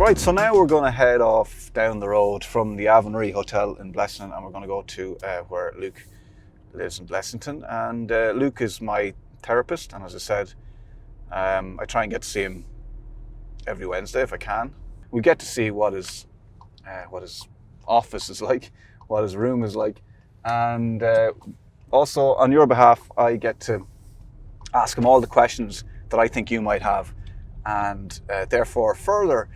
Right, so now we're going to head off down the road from the Avonry Hotel in Blessington, and we're going to go to where Luke lives in Blessington. And Luke is my therapist, and as I said, I try and get to see him every Wednesday if I can. We get to see what his office is like, what his room is like, and also on your behalf, I get to ask him all the questions that I think you might have, and therefore further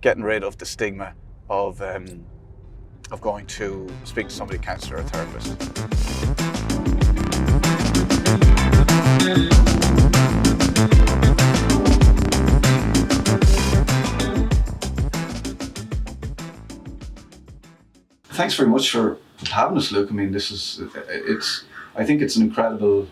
getting rid of the stigma of going to speak to somebody, a counsellor or a therapist. Thanks very much for having us, Luke. I mean, I think it's an incredible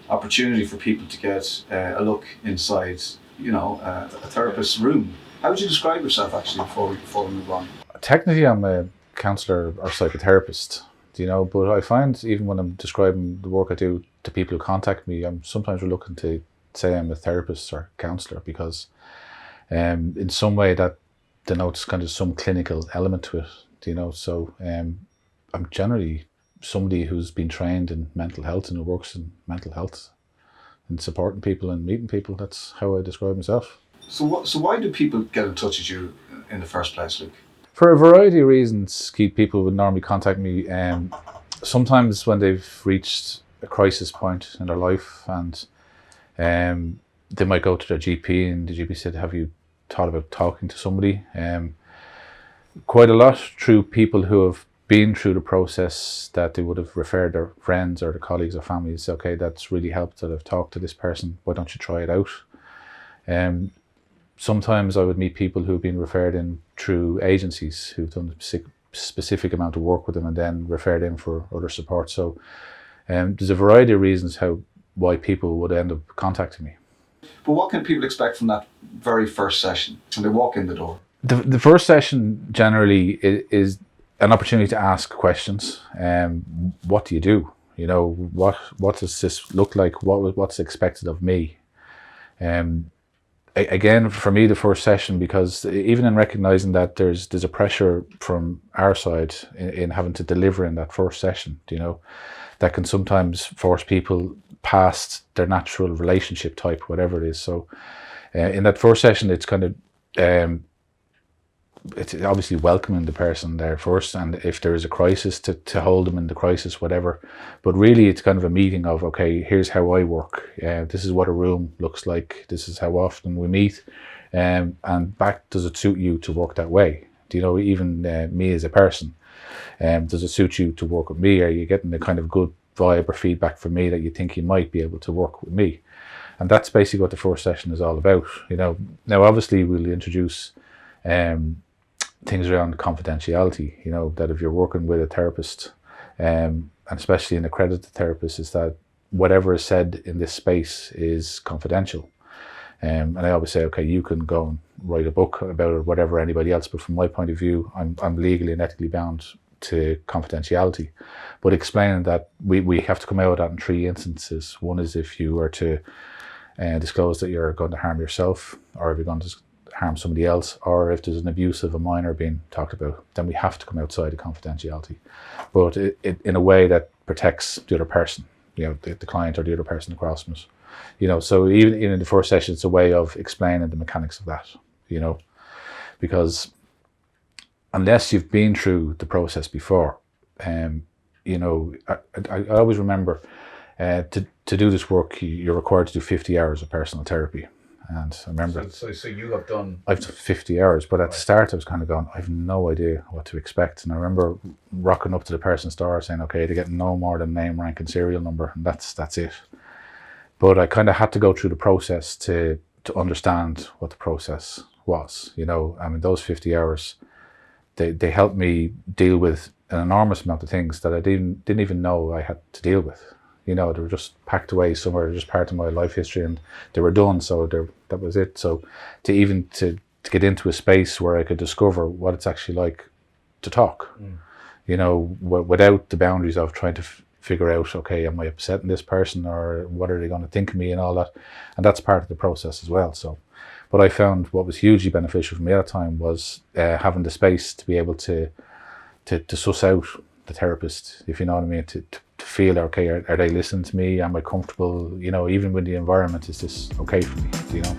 opportunity for people to get a look inside, a therapist's room. How would you describe yourself, actually, before we move on? Technically, I'm a counsellor or psychotherapist, but I find even when I'm describing the work I do to people who contact me, I'm sometimes reluctant to say I'm a therapist or counsellor because in some way that denotes kind of some clinical element to it, so I'm generally somebody who's been trained in mental health and who works in mental health and supporting people and meeting people. That's how I describe myself. So why do people get in touch with you in the first place, Luke? For a variety of reasons, people would normally contact me. Sometimes when they've reached a crisis point in their life, and they might go to their GP, and the GP said, "Have you thought about talking to somebody?" Quite a lot through people who have been through the process that they would have referred their friends or their colleagues or families. Okay, that's really helped that I've talked to this person. Why don't you try it out? Sometimes I would meet people who've been referred in through agencies who've done a specific amount of work with them and then referred in for other support. So there's a variety of reasons why people would end up contacting me. But what can people expect from that very first session when they walk in the door? The first session generally is an opportunity to ask questions. What do you do? What does this look like? What's expected of me? Again, for me, the first session, because even in recognizing that there's a pressure from our side in having to deliver in that first session, that can sometimes force people past their natural relationship type, whatever it is. So in that first session, it's kind of, it's obviously welcoming the person there first, and if there is a crisis, to hold them in the crisis, whatever. But really, it's kind of a meeting of, okay, here's how I work. This is what a room looks like. This is how often we meet, and does it suit you to work that way? Even me as a person, does it suit you to work with me? Are you getting the kind of good vibe or feedback from me that you think you might be able to work with me? And that's basically what the first session is all about. Now obviously we'll introduce things around confidentiality, that if you're working with a therapist, and especially an accredited therapist, is that whatever is said in this space is confidential. And I always say, okay, you can go and write a book about it, whatever anybody else, but from my point of view, I'm legally and ethically bound to confidentiality. But explaining that we have to come out of that in three instances. One is if you were to disclose that you're going to harm yourself, or if you're going to harm somebody else, or if there's an abuse of a minor being talked about, then we have to come outside of confidentiality, but it in a way that protects the other person, the client or the other person across from us. So even in the first session, it's a way of explaining the mechanics of that, because unless you've been through the process before, I always remember to do this work, you're required to do 50 hours of personal therapy. And I remember, so you have done... I've done 50 hours, but at the start I was kind of going, I have no idea what to expect. And I remember rocking up to the person's door saying, okay, they get no more than name, rank and serial number, and that's it. But I kind of had to go through the process to understand what the process was. Those 50 hours, they helped me deal with an enormous amount of things that I didn't even know I had to deal with. They were just packed away somewhere, just part of my life history, and they were done. So that was it. So to get into a space where I could discover what it's actually like to talk, without the boundaries of trying to figure out, okay, am I upsetting this person, or what are they going to think of me, and all that. And that's part of the process as well. So But I found what was hugely beneficial for me at the time was having the space to be able to suss out the therapist, if you know what I mean, to feel, okay, are they listening to me? Am I comfortable? You know, even when the environment is this okay for me, you know?